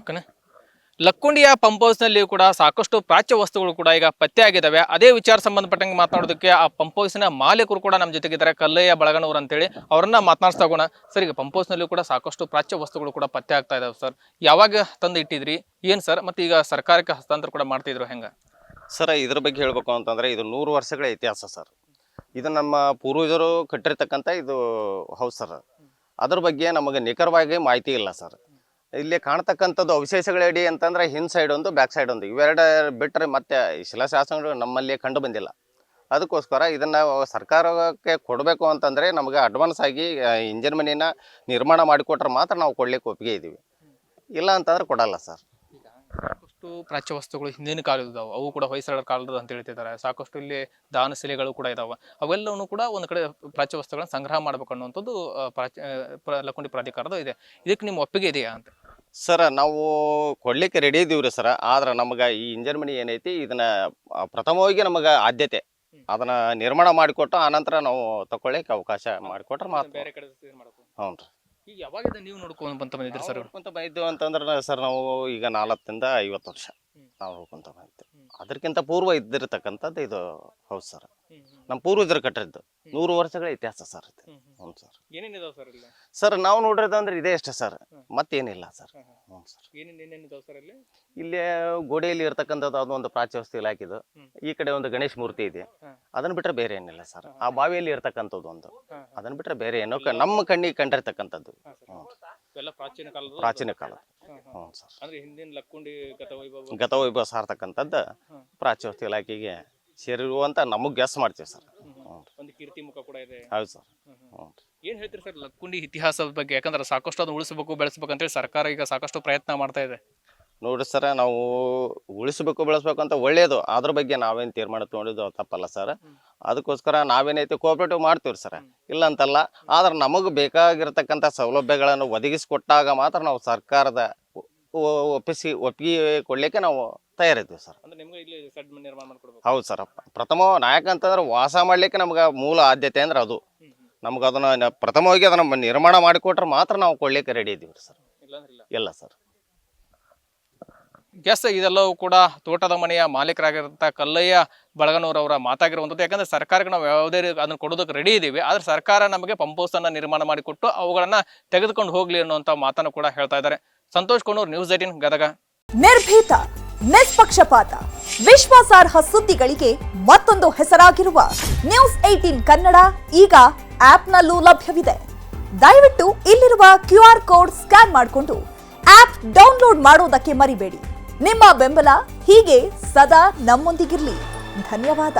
ಓಕೆನಾ. ಲಕ್ಕುಂಡಿಯ ಪಂಪ್ ಹೌಸ್ನಲ್ಲಿ ಕೂಡ ಸಾಕಷ್ಟು ಪ್ರಾಚ್ಯ ವಸ್ತುಗಳು ಕೂಡ ಈಗ ಪತ್ತೆ ಆಗಿದ್ದಾವೆ. ಅದೇ ವಿಚಾರ ಸಂಬಂಧಪಟ್ಟಂಗೆ ಮಾತನಾಡೋದಕ್ಕೆ ಆ ಪಂಪ್ ಹೌಸಿನ ಮಾಲೀಕರು ಕೂಡ ನಮ್ಮ ಜೊತೆಗಿದ್ದಾರೆ, ಕಲ್ಲಯ್ಯ ಬಳಗನವರು ಅಂತೇಳಿ. ಅವರನ್ನ ಮಾತನಾಡ್ಸೋಣ. ಸರ್, ಈಗ ಪಂಪ್ ಹೌಸ್ನಲ್ಲಿ ಕೂಡ ಸಾಕಷ್ಟು ಪ್ರಾಚ್ಯ ವಸ್ತುಗಳು ಕೂಡ ಪತ್ತೆ ಆಗ್ತಾ ಇದಾವೆ ಸರ್. ಯಾವಾಗ ತಂದು ಇಟ್ಟಿದ್ರಿ, ಏನು ಸರ್? ಮತ್ತು ಈಗ ಸರ್ಕಾರಕ್ಕೆ ಹಸ್ತಾಂತರ ಕೂಡ ಮಾಡ್ತಿದ್ರು ಹೆಂಗೆ ಸರ್? ಇದ್ರ ಬಗ್ಗೆ ಹೇಳಬೇಕು ಅಂತಂದರೆ ಇದು 100 ವರ್ಷಗಳ ಇತಿಹಾಸ ಸರ್. ಇದು ನಮ್ಮ ಪೂರ್ವಜರು ಕಟ್ಟಿರ್ತಕ್ಕಂಥ ಇದು ಹೌಸ್ ಸರ್. ಅದ್ರ ಬಗ್ಗೆ ನಮಗೆ ನಿಖರವಾಗಿ ಮಾಹಿತಿ ಇಲ್ಲ ಸರ್. ಇಲ್ಲಿ ಕಾಣ್ತಕ್ಕಂಥದ್ದು ಅವಶೇಷಗಳಡಿ ಅಂತಂದ್ರೆ ಹಿಂದ್ ಸೈಡ್ ಒಂದು, ಬ್ಯಾಕ್ ಸೈಡ್ ಒಂದು, ಇವೆರಡು ಬಿಟ್ಟರೆ ಮತ್ತೆ ಶಿಲಾಶಾಸನಗಳು ನಮ್ಮಲ್ಲಿ ಕಂಡು ಬಂದಿಲ್ಲ. ಅದಕ್ಕೋಸ್ಕರ ಇದನ್ನು ಸರ್ಕಾರಕ್ಕೆ ಕೊಡಬೇಕು ಅಂತಂದರೆ ನಮಗೆ ಅಡ್ವಾನ್ಸ್ ಆಗಿ ಇಂಜಿನ್ ಮನಿನ ನಿರ್ಮಾಣ ಮಾಡಿಕೊಟ್ರೆ ಮಾತ್ರ ನಾವು ಕೊಡ್ಲಿಕ್ಕೆ ಒಪ್ಪಿಗೆ ಇದ್ದೀವಿ. ಇಲ್ಲ ಅಂತಂದ್ರೆ ಕೊಡಲ್ಲ ಸರ್. ಸಾಕಷ್ಟು ಪ್ರಾಚ್ಯ ವಸ್ತುಗಳು ಹಿಂದಿನ ಕಾಲದ ಇದಾವೆ, ಅವು ಕೂಡ ಹೊಯ್ಸಳರ ಕಾಲದ ಅಂತ ಹೇಳ್ತಿದ್ದಾರೆ. ಸಾಕಷ್ಟು ಇಲ್ಲಿ ದಾನ ಶಿಲೆಗಳು ಕೂಡ ಇದಾವೆ. ಅವೆಲ್ಲವೂ ಕೂಡ ಒಂದು ಕಡೆ ಪ್ರಾಚ್ಯ ವಸ್ತುಗಳನ್ನ ಸಂಗ್ರಹ ಮಾಡಬೇಕು ಅನ್ನುವಂಥದ್ದು ಲಕ್ಕುಂಡಿ ಪ್ರಾಧಿಕಾರದ ಇದೆ. ಇದಕ್ಕೆ ನಿಮ್ಮ ಒಪ್ಪಿಗೆ ಇದೆಯಾ ಅಂತ? ಸರ್, ನಾವು ಕೊಡ್ಲಿಕ್ಕೆ ರೆಡಿ ಇದ್ದೀವ್ರಿ ಸರ್. ಆದ್ರೆ ನಮಗೆ ಈ ಇಂಜಿನ್ ಮನಿ ಏನೈತಿ ಇದನ್ನ ಪ್ರಥಮವಾಗಿ ನಮಗೆ ಆದ್ಯತೆ ಅದನ್ನ ನಿರ್ಮಾಣ ಮಾಡಿಕೊಟ್ಟು ಆನಂತರ ನಾವು ತಗೊಳ್ಳಿಕ್ಕೆ ಅವಕಾಶ ಮಾಡಿಕೊಟ್ರೆ ಮಾತ್ರ. ಬೇರೆ ಕಡೆ ಹ್ಞೂ ರೀ. ಈಗ ಯಾವಾಗಿಂದ ನೀವು ನೋಡ್ಕೊಂಡು ಬಂದಿದ್ರಿ ಸರ್? ನೋಡ್ಕೊಂತ ಬಂದಿದ್ದೇವೆ ಅಂತಂದ್ರೆ ಸರ್, ನಾವು ಈಗ 40 ರಿಂದ 50 ವರ್ಷ ನಾವು ನೋಡ್ಕೊಂತ ಬಂದಿದ್ದೇವೆ. ಅದಕ್ಕಿಂತ ಪೂರ್ವ ಇದ್ದಿರತಕ್ಕಂಥದ್ದು ಇದು ಹೌಸ್ ಸರ್. ನಮ್ಮ ಪೂರ್ವಜರು ಕಟ್ಟಿದ್ದು 100 ವರ್ಷಗಳ ಇತಿಹಾಸ ಸರ್ ಇದು. ಹ್ಞೂ ಸರ್. ಏನೇನಿದಾವೆ ಸರ್ ಇಲ್ಲಿ? ಸರ್, ನಾವು ನೋಡಿರೋದಂದ್ರೆ ಇದೇ ಅಷ್ಟೇ ಸರ್, ಮತ್ತೇನಿಲ್ಲ ಸರ್. ಹ್ಞೂ ಸರ್. ಏನೇನಿದಾವೆ ಸರ್ ಇಲ್ಲಿ? ಇಲ್ಲಿ ಗೋಡೆಯಲ್ಲಿ ಇರ್ತಕ್ಕಂಥದ್ದು ಅದೊಂದು ಪ್ರಾಚ್ಯ ವಸ್ತು ಇಲಾಖೆದು. ಈ ಕಡೆ ಒಂದು ಗಣೇಶ ಮೂರ್ತಿ ಇದೆ, ಅದನ್ನ ಬಿಟ್ಟರೆ ಬೇರೆ ಏನಿಲ್ಲ ಸರ್. ಆ ಬಾವಿಯಲ್ಲಿ ಇರ್ತಕ್ಕಂಥದ್ದು ಒಂದು, ಅದನ್ನ ಬಿಟ್ಟರೆ ಬೇರೆ ಏನೋ ನಮ್ಮ ಕಣ್ಣಿಗೆ ಕಂಡಿರ್ತಕ್ಕಂಥದ್ದು ಪ್ರಾಚೀನ ಕಾಲ. ಹ್ಞೂ ಸರ್. ಅಂದ್ರೆ ಹಿಂದಿನ ಲಕ್ಕುಂಡಿ ಗತವೈಭವ ಸಾರ್ತಕ್ಕಂಥದ್ದು ಪ್ರಾಚ್ಯ ವಸ್ತು ಇಲಾಖೆಗೆ ಸೇರಿರುವಂತ ನಮಗೆ ಗೆಸ್ ಮಾಡ್ತೀವಿ ಸರ್. ಒಂದು ಕೀರ್ತಿ ಮುಖ ಕೂಡ ಇದೆ. ಹೌದು ಸರ್. ಏನ್ ಹೇಳ್ತೀರಿ ಸರ್ ಲಕ್ಕುಂಡಿ ಇತಿಹಾಸದ ಬಗ್ಗೆ? ಯಾಕಂದ್ರೆ ಸಾಕಷ್ಟು ಅದನ್ನ ಉಳಿಸಬೇಕು, ಬೆಳೆಸಬೇಕು ಅಂತೇಳಿ ಸರ್ಕಾರ ಈಗ ಸಾಕಷ್ಟು ಪ್ರಯತ್ನ ಮಾಡ್ತಾ ಇದೆ. ನೋಡ್ರಿ ಸರ್, ನಾವು ಉಳಿಸ್ಬೇಕು ಬೆಳೆಸ್ಬೇಕು ಅಂತ ಒಳ್ಳೇದು, ಅದ್ರ ಬಗ್ಗೆ ನಾವೇನು ತೀರ್ಮಾನ ತೊಗೊಂಡಿದ್ದು ತಪ್ಪಲ್ಲ ಸರ್. ಅದಕ್ಕೋಸ್ಕರ ನಾವೇನೈತಿ ಕೋಆಪರೇಟಿವ್ ಮಾಡ್ತೀವಿ ಸರ್, ಇಲ್ಲ ಅಂತಲ್ಲ. ಆದ್ರೆ ನಮಗೆ ಬೇಕಾಗಿರ್ತಕ್ಕಂಥ ಸೌಲಭ್ಯಗಳನ್ನು ಒದಗಿಸಿಕೊಟ್ಟಾಗ ಮಾತ್ರ ನಾವು ಸರ್ಕಾರದ ಒಪ್ಪಿಗೆ ಕೊಡ್ಲಿಕ್ಕೆ ನಾವು ತಯಾರಿದ್ದೀವಿ ಸರ್. ಹೌದು ಸರ್. ಪ್ರಥಮ ನಾಯಕ ಅಂತಂದ್ರೆ ವಾಸ ಮಾಡ್ಲಿಕ್ಕೆ ನಮ್ಗೆ ಮೂಲ ಆದ್ಯತೆ ಅಂದ್ರೆ ಅದು. ನಮ್ಗೆ ಅದನ್ನ ಪ್ರಥಮವಾಗಿ ಅದನ್ನ ನಿರ್ಮಾಣ ಮಾಡಿಕೊಟ್ರೆ ಮಾತ್ರ ನಾವು ಕೊಡ್ಲಿಕ್ಕೆ ರೆಡಿ ಇದ್ದೀವಿ ಸರ್. ಇಲ್ಲ ಸರ್. ಇದೆಲ್ಲವೂ ಕೂಡ ತೋಟದ ಮನೆಯ ಮಾಲೀಕರಾಗಿರುವಂಥ ಕಲ್ಲಯ್ಯ ಬಳಗನೂರವರ ಮಾತಾಗಿರುವಂಥದ್ದು. ಯಾಕಂದ್ರೆ ಸರ್ಕಾರಕ್ಕೆ ನಾವು ಯಾವುದೇ ಅದನ್ನು ಕೊಡೋದಕ್ಕೆ ರೆಡಿ ಇದ್ದೀವಿ, ಆದ್ರೆ ಸರ್ಕಾರ ನಮಗೆ ಪಂಪ್ ಹೌಸ್ ಅನ್ನ ನಿರ್ಮಾಣ ಮಾಡಿಕೊಟ್ಟು ಅವುಗಳನ್ನ ತೆಗೆದುಕೊಂಡು ಹೋಗ್ಲಿ ಅನ್ನುವಂಥ ಮಾತನ್ನು ಕೂಡ ಹೇಳ್ತಾ ಇದ್ದಾರೆ. ಸಂತೋಷ್ ಕೋಣೂರ್, ನ್ಯೂಸ್ 18 ಗದಗ. ನಿರ್ಭೀತ, ನಿಷ್ಪಕ್ಷಪಾತ, ವಿಶ್ವಾಸಾರ್ಹ ಸುದ್ದಿಗಳಿಗೆ ಮತ್ತೊಂದು ಹೆಸರಾಗಿರುವ ನ್ಯೂಸ್ 18 ಕನ್ನಡ ಈಗ ಆಪ್ನಲ್ಲೂ ಲಭ್ಯವಿದೆ. ದಯವಿಟ್ಟು ಇಲ್ಲಿರುವ QR ಕೋಡ್ ಸ್ಕ್ಯಾನ್ ಮಾಡಿಕೊಂಡು ಆಪ್ ಡೌನ್ಲೋಡ್ ಮಾಡೋದಕ್ಕೆ ಮರಿಬೇಡಿ. ನಿಮ್ಮ ಬೆಂಬಲ ಹೀಗೆ ಸದಾ ನಮ್ಮೊಂದಿಗಿರಲಿ. ಧನ್ಯವಾದ.